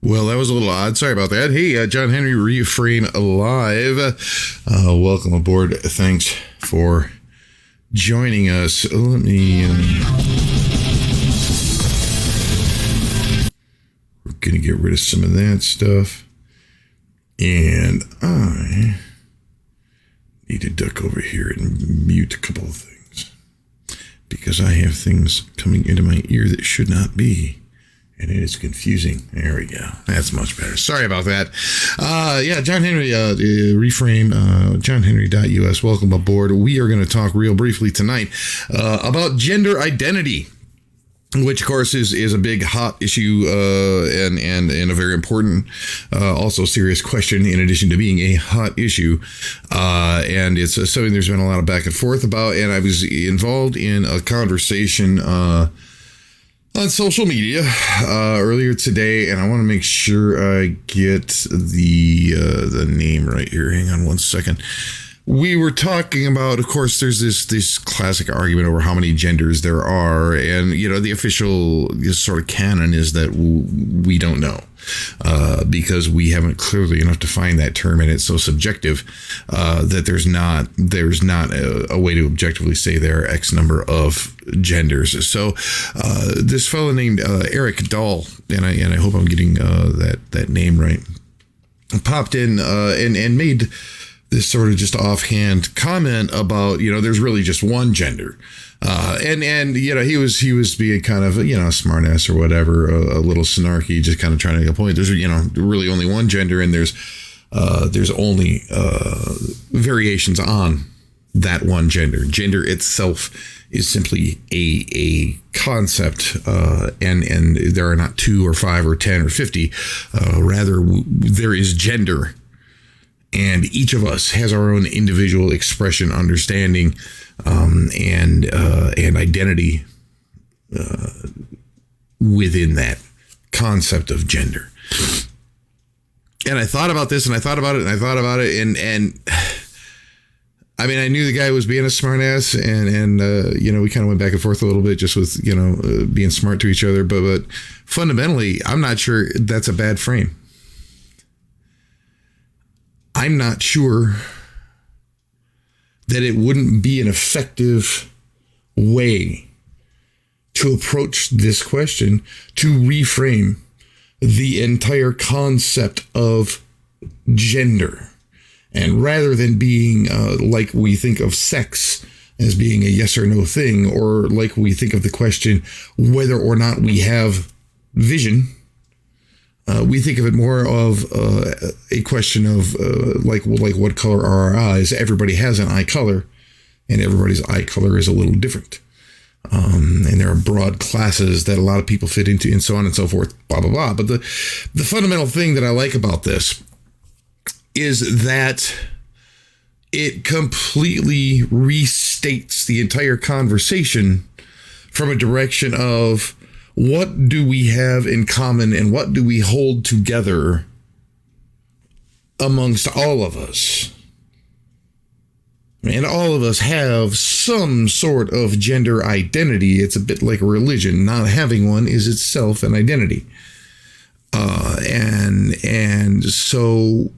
Well, that was a little odd. Sorry about that. Hey, John Henry Reframe Live. Welcome aboard. Thanks for joining us. Let me... we're going to get rid of some of that stuff. And I need to duck over here and mute a couple of things, because I have things coming into my ear that should not be. And it is confusing. There we go. That's much better. Sorry about that. John Henry, Reframe, johnhenry.us. Welcome aboard. We are going to talk real briefly tonight about gender identity, which, of course, is a big hot issue and a very important, also serious question, in addition to being a hot issue. And it's something there's been a lot of back and forth about. And I was involved in a conversation on social media earlier today, and I want to make sure I get the name right here. Hang on one second. We were talking about, of course, there's this classic argument over how many genders there are, and the official sort of canon is that we don't know, because we haven't clearly enough defined that term, and it's so subjective that there's not a way to objectively say there are X number of genders. So this fellow named Eric Dahl, and I hope I'm getting that name right, popped in and made this sort of just offhand comment about, there's really just one gender. And he was being kind of, a smart ass or whatever, a little snarky, just kind of trying to make a point. There's, really only one gender, and there's only variations on that one gender. Gender itself is simply a concept, and there are not 2 or 5 or 10 or 50. Rather, there is gender. And each of us has our own individual expression, understanding, and identity within that concept of gender. And I thought about this, and I thought about it, and I mean, I knew the guy was being a smartass, and we kind of went back and forth a little bit, just with being smart to each other. But fundamentally, I'm not sure that's a bad frame. I'm not sure that it wouldn't be an effective way to approach this question, to reframe the entire concept of gender. And rather than being like we think of sex as being a yes or no thing, or like we think of the question whether or not we have vision, we think of it more of a question of like what color are our eyes? Everybody has an eye color, and everybody's eye color is a little different. And there are broad classes that a lot of people fit into, and so on and so forth, blah, blah, blah. But the fundamental thing that I like about this is that it completely restates the entire conversation from a direction of, what do we have in common and what do we hold together amongst all of us? And all of us have some sort of gender identity. It's a bit like a religion. Not having one is itself an identity. And so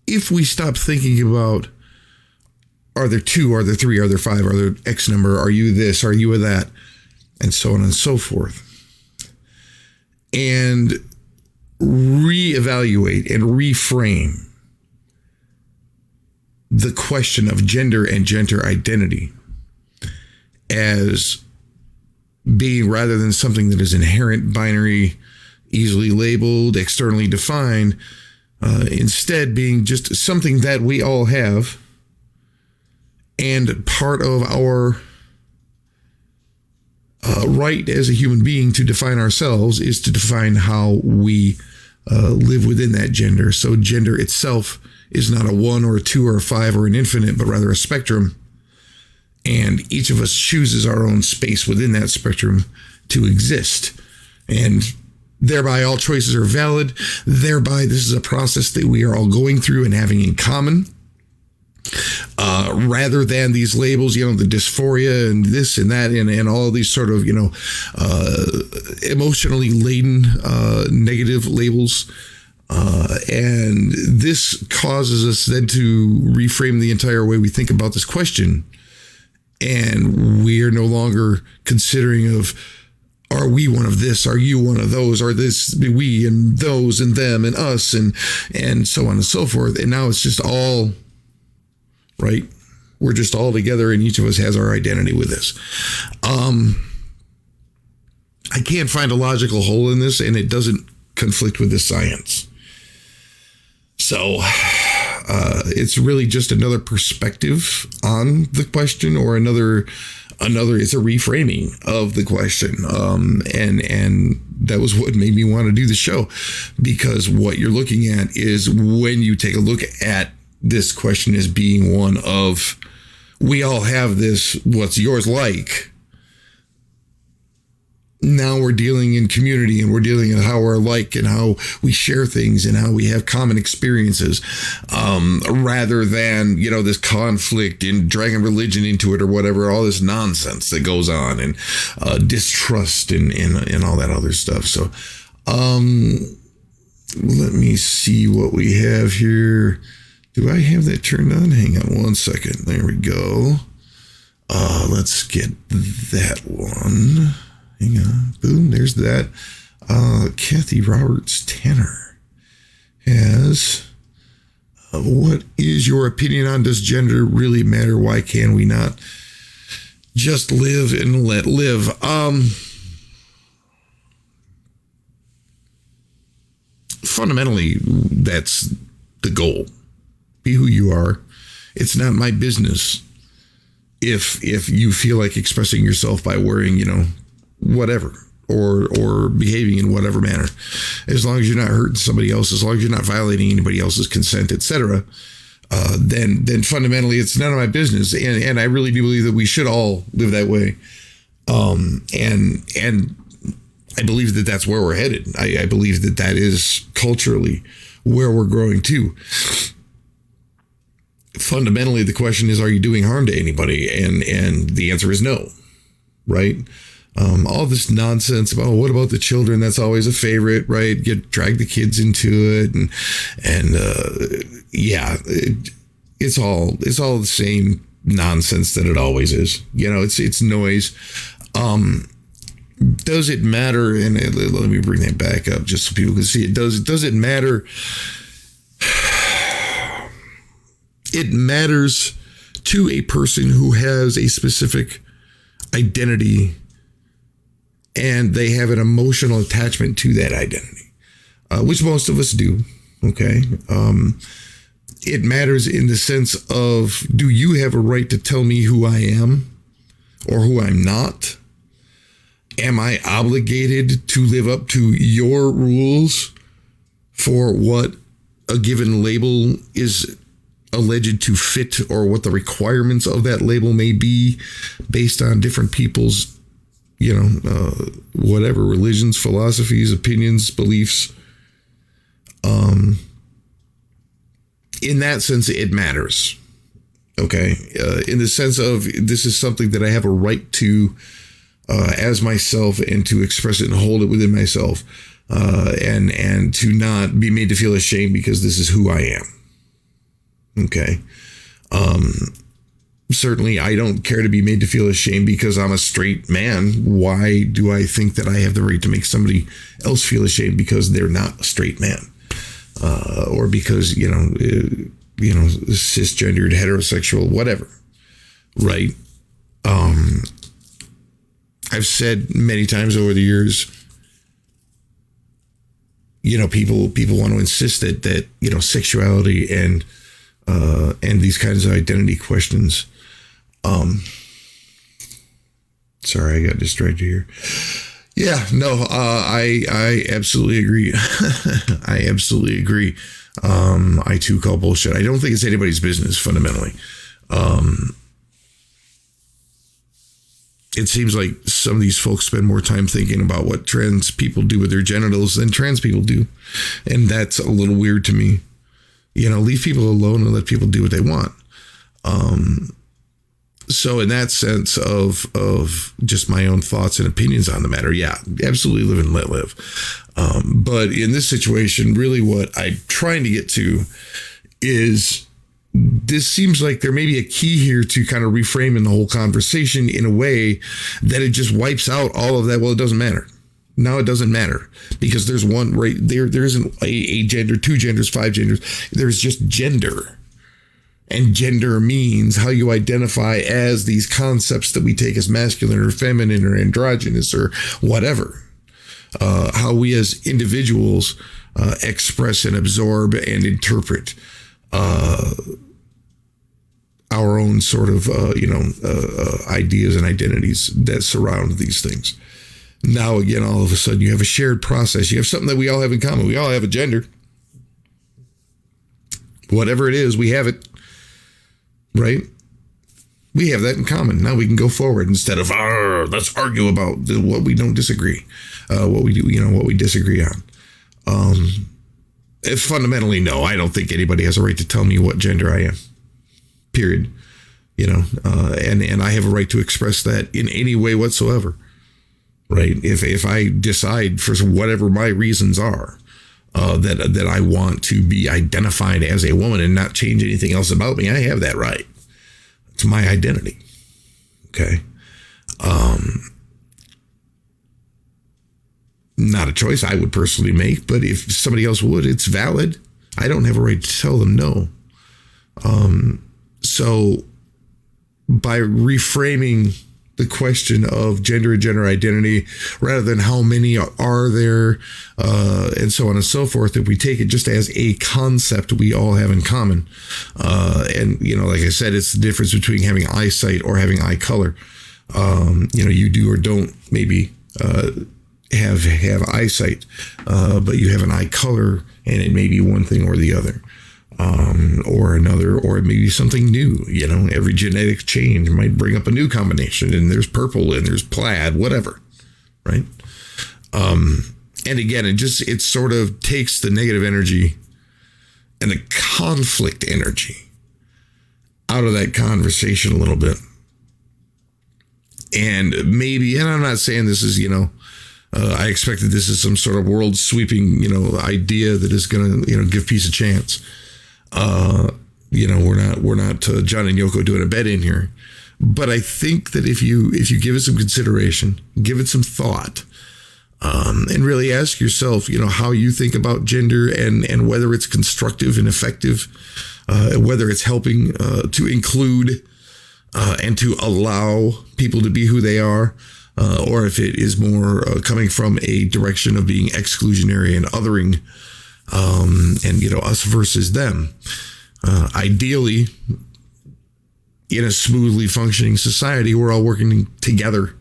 if we stop thinking about, are there 2, are there 3, are there 5, are there X number, are you this, are you that, and so on and so forth, and reevaluate and reframe the question of gender and gender identity as being, rather than something that is inherent, binary, easily labeled, externally defined, instead being just something that we all have, and part of our right as a human being to define ourselves is to define how we live within that gender. So gender itself is not a 1 or a 2 or a 5 or an infinite, but rather a spectrum. And each of us chooses our own space within that spectrum to exist. And thereby all choices are valid. Thereby this is a process that we are all going through and having in common. rather than these labels, the dysphoria and this and that and all these sort of, emotionally laden negative labels. And this causes us then to reframe the entire way we think about this question. And we are no longer considering of, are we one of this? Are you one of those? Are this we and those and them and us and so on and so forth? And now it's just all, right? We're just all together and each of us has our identity with this. I can't find a logical hole in this, and it doesn't conflict with the science. So it's really just another perspective on the question, or another, it's a reframing of the question. And that was what made me want to do the show, because what you're looking at is, when you take a look at this question as being one of, we all have this, what's yours like? Now we're dealing in community, and we're dealing in how we're like and how we share things and how we have common experiences, rather than, this conflict and dragging religion into it or whatever, all this nonsense that goes on, and distrust and all that other stuff. So let me see what we have here. Do I have that turned on? Hang on one second. There we go. Let's get that one. Hang on. Boom. There's that. Kathy Roberts Tanner has, what is your opinion on, does gender really matter? Why can we not just live and let live? Fundamentally, that's the goal. Be who you are. It's not my business if you feel like expressing yourself by wearing, whatever, or behaving in whatever manner, as long as you're not hurting somebody else, as long as you're not violating anybody else's consent, etc. Then fundamentally it's none of my business. And I really do believe that we should all live that way. And I believe that that's where we're headed. I believe that that is culturally where we're growing to. Fundamentally, the question is, are you doing harm to anybody? And the answer is no, right? All this nonsense about, what about the children? That's always a favorite, right? Drag the kids into it, it's all the same nonsense that it always is. It's noise. Does it matter? And let me bring that back up just so people can see it. Does it matter? It matters to a person who has a specific identity, and they have an emotional attachment to that identity, which most of us do. Okay. It matters in the sense of, do you have a right to tell me who I am or who I'm not? Am I obligated to live up to your rules for what a given label is alleged to fit, or what the requirements of that label may be based on different people's, whatever, religions, philosophies, opinions, beliefs? In that sense, it matters. Okay. In the sense of, this is something that I have a right to, as myself, and to express it and hold it within myself, and to not be made to feel ashamed because this is who I am. Okay. Certainly, I don't care to be made to feel ashamed because I'm a straight man. Why do I think that I have the right to make somebody else feel ashamed because they're not a straight man? Or because, cisgendered, heterosexual, whatever. Right? I've said many times over the years, people want to insist that sexuality and these kinds of identity questions. Sorry, I got distracted here. Yeah, no, I absolutely agree. I absolutely agree. I too call bullshit. I don't think it's anybody's business, fundamentally. It seems like some of these folks spend more time thinking about what trans people do with their genitals than trans people do. And that's a little weird to me. Leave people alone and let people do what they want. So in that sense of just my own thoughts and opinions on the matter, yeah, absolutely live and let live. But in this situation, really what I'm trying to get to is this seems like there may be a key here to kind of reframing the whole conversation in a way that it just wipes out all of that. Well, it doesn't matter. Now it doesn't matter because there's one right there. There isn't a gender, two genders, five genders. There's just gender. And gender means how you identify as these concepts that we take as masculine or feminine or androgynous or whatever. How we as individuals express and absorb and interpret our own sort of, ideas and identities that surround these things. Now, again, all of a sudden you have a shared process. You have something that we all have in common. We all have a gender. Whatever it is, we have it. Right? We have that in common. Now we can go forward instead of, let's argue about what we don't disagree, what we do, what we disagree on. Fundamentally, no, I don't think anybody has a right to tell me what gender I am. Period. And I have a right to express that in any way whatsoever. Right? If I decide for whatever my reasons are, that I want to be identified as a woman and not change anything else about me, I have that right. It's my identity. Okay. Not a choice I would personally make, but if somebody else would, it's valid. I don't have a right to tell them no. So by reframing the question of gender and gender identity, rather than how many are there, and so on and so forth, if we take it just as a concept we all have in common. And, like I said, it's the difference between having eyesight or having eye color. You do or don't maybe have eyesight, but you have an eye color, and it may be one thing or the other. Or another, or it may be something new. Every genetic change might bring up a new combination, and there's purple and there's plaid, whatever, right? And again, it sort of takes the negative energy and the conflict energy out of that conversation a little bit. And maybe, and I'm not saying this is, I expect that this is some sort of world sweeping, idea that is going to, give peace a chance. We're not John and Yoko doing a bet in here, but I think that if you give it some consideration, give it some thought, and really ask yourself, how you think about gender and whether it's constructive and effective, whether it's helping to include and to allow people to be who they are, or if it is more coming from a direction of being exclusionary and othering. And us versus them. Ideally, in a smoothly functioning society, we're all working together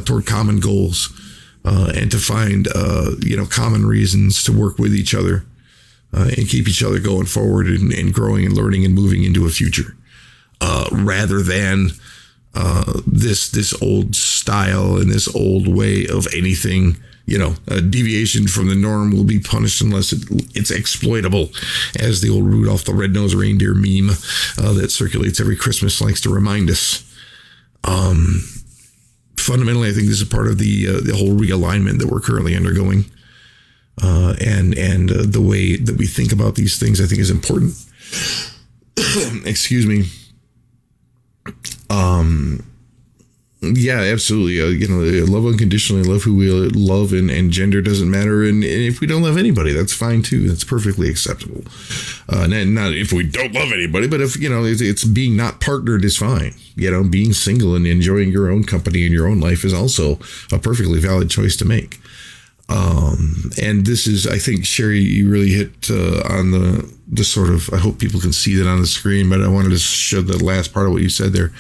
toward common goals and to find common reasons to work with each other and keep each other going forward and growing and learning and moving into a future, rather than this old style and this old way of anything. A deviation from the norm will be punished unless it's exploitable, as the old Rudolph the Red-Nosed Reindeer meme that circulates every Christmas likes to remind us. Fundamentally, I think this is part of the whole realignment that we're currently undergoing, and the way that we think about these things, I think, is important. Excuse me. Yeah, absolutely. Love unconditionally, love who we love, and gender doesn't matter. And if we don't love anybody, that's fine too. That's perfectly acceptable. Not if we don't love anybody, but if, it's being not partnered is fine. Being single and enjoying your own company in your own life is also a perfectly valid choice to make. And this is, I think, Sherry, you really hit on the sort of, I hope people can see that on the screen, but I wanted to show the last part of what you said there.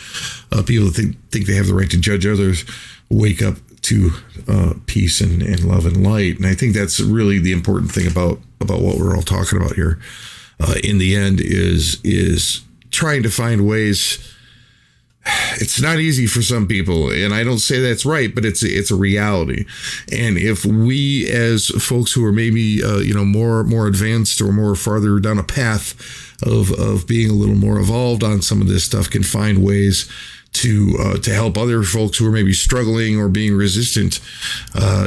People think they have the right to judge others, wake up to peace and love and light. And I think that's really the important thing about what we're all talking about here. In the end is trying to find ways it's not easy for some people, and I don't say that's right, but it's a reality. And if we, as folks who are maybe more advanced or more farther down a path of being a little more evolved on some of this stuff, can find ways to help other folks who are maybe struggling or being resistant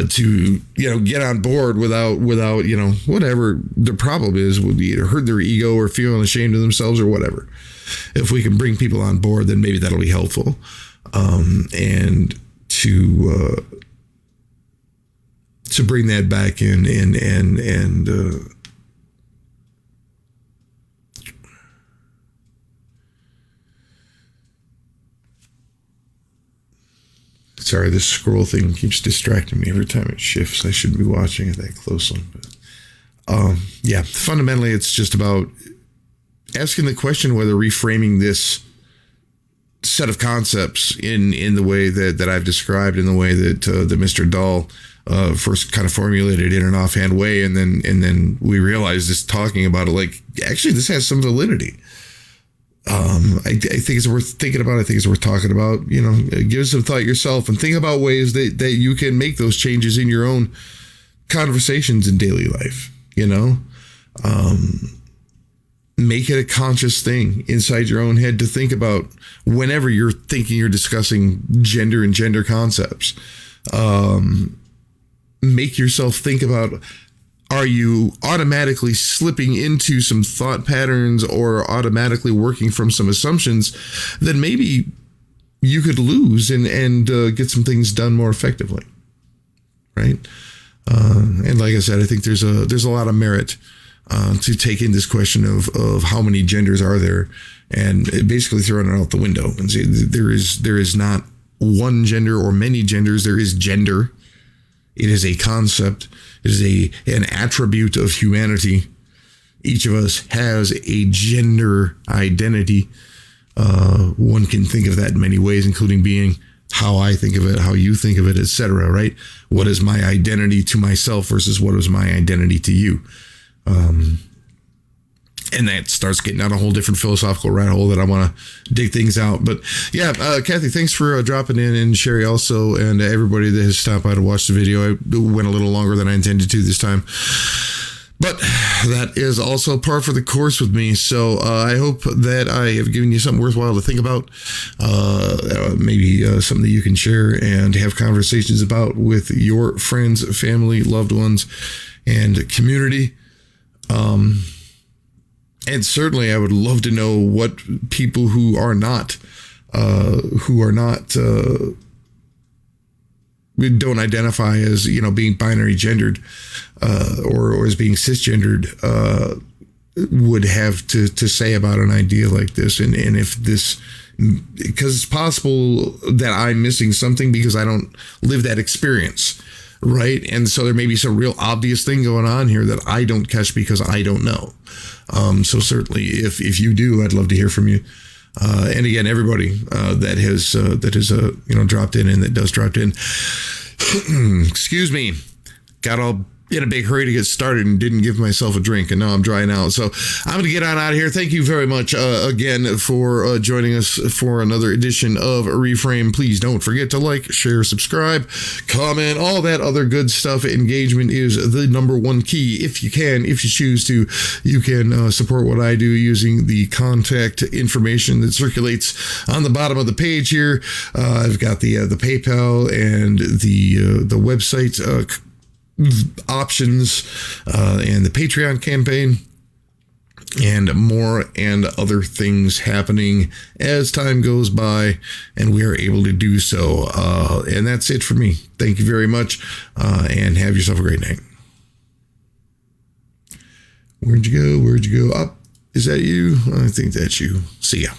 to get on board without whatever the problem is, would either hurt their ego or feeling ashamed of themselves or whatever. If we can bring people on board, then maybe that'll be helpful. And to bring that back in and sorry, this scroll thing keeps distracting me every time it shifts. I shouldn't be watching it that closely. But fundamentally, it's just about asking the question whether reframing this set of concepts in the way that I've described, in the way that Mr. Dahl first kind of formulated in an offhand way, and then we realized, just talking about it, like, actually this has some validity. I think it's worth thinking about. I think it's worth talking about. Give it some thought yourself and think about ways that you can make those changes in your own conversations in daily life. Make it a conscious thing inside your own head to think about whenever you're thinking or discussing gender and gender concepts. Make yourself think about, are you automatically slipping into some thought patterns or automatically working from some assumptions that maybe you could lose and get some things done more effectively, right? And like I said, I think there's a lot of merit to taking this question of how many genders are there, and basically throwing it out the window and say there is not one gender or many genders. There is gender. It is a concept. It is an attribute of humanity. Each of us has a gender identity. One can think of that in many ways, including being how I think of it, how you think of it, etc. Right? What is my identity to myself versus what is my identity to you? And that starts getting down a whole different philosophical rabbit hole that I want to dig things out. But yeah, Kathy, thanks for dropping in, and Sherry also, and everybody that has stopped by to watch the video. I went a little longer than I intended to this time, but that is also par for the course with me. So I hope that I have given you something worthwhile to think about, maybe something that you can share and have conversations about with your friends, family, loved ones, and community. And certainly I would love to know what people who are not don't identify as, being binary gendered, or as being cisgendered, would have to say about an idea like this. And if this, because it's possible that I'm missing something because I don't live that experience. Right. And so there may be some real obvious thing going on here that I don't catch because I don't know. So certainly if you do, I'd love to hear from you. And again, everybody that has dropped in and that does drop in, excuse me, got all in a big hurry to get started and didn't give myself a drink, and now I'm drying out. So I'm going to get on out of here. Thank you very much again for joining us for another edition of Reframe. Please don't forget to like, share, subscribe, comment, all that other good stuff. Engagement is the number one key. If you choose to, you can support what I do using the contact information that circulates on the bottom of the page here. I've got the PayPal and the website options, and the Patreon campaign, and more and other things happening as time goes by and we are able to do so. And that's it for me. Thank you very much, and have yourself a great night. Where'd you go? Up. Is that you? I think that's you. See ya.